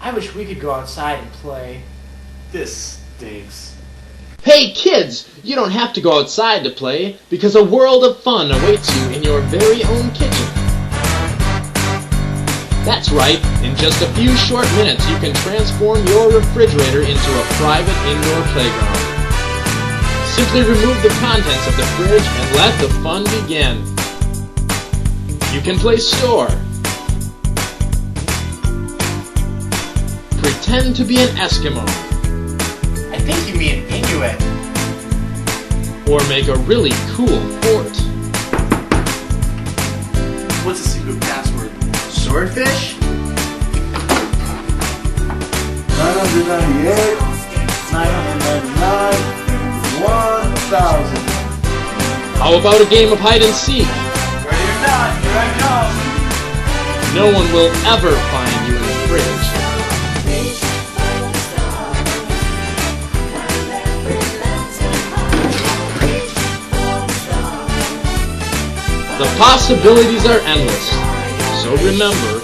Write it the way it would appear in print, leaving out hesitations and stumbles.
I wish we could go outside and play. This stinks. Hey kids, you don't have to go outside to play because a world of fun awaits you in your very own kitchen. That's right, in just a few short minutes you can transform your refrigerator into a private indoor playground. Simply remove the contents of the fridge and let the fun begin. You can play store. Pretend to be an Eskimo. I think you mean Inuit. Or make a really cool fort. What's the secret password? Swordfish? 998, 999, 1000. How about a game of hide and seek? Ready or not, here I come. No one will ever find you in the fridge. The possibilities are endless, so remember,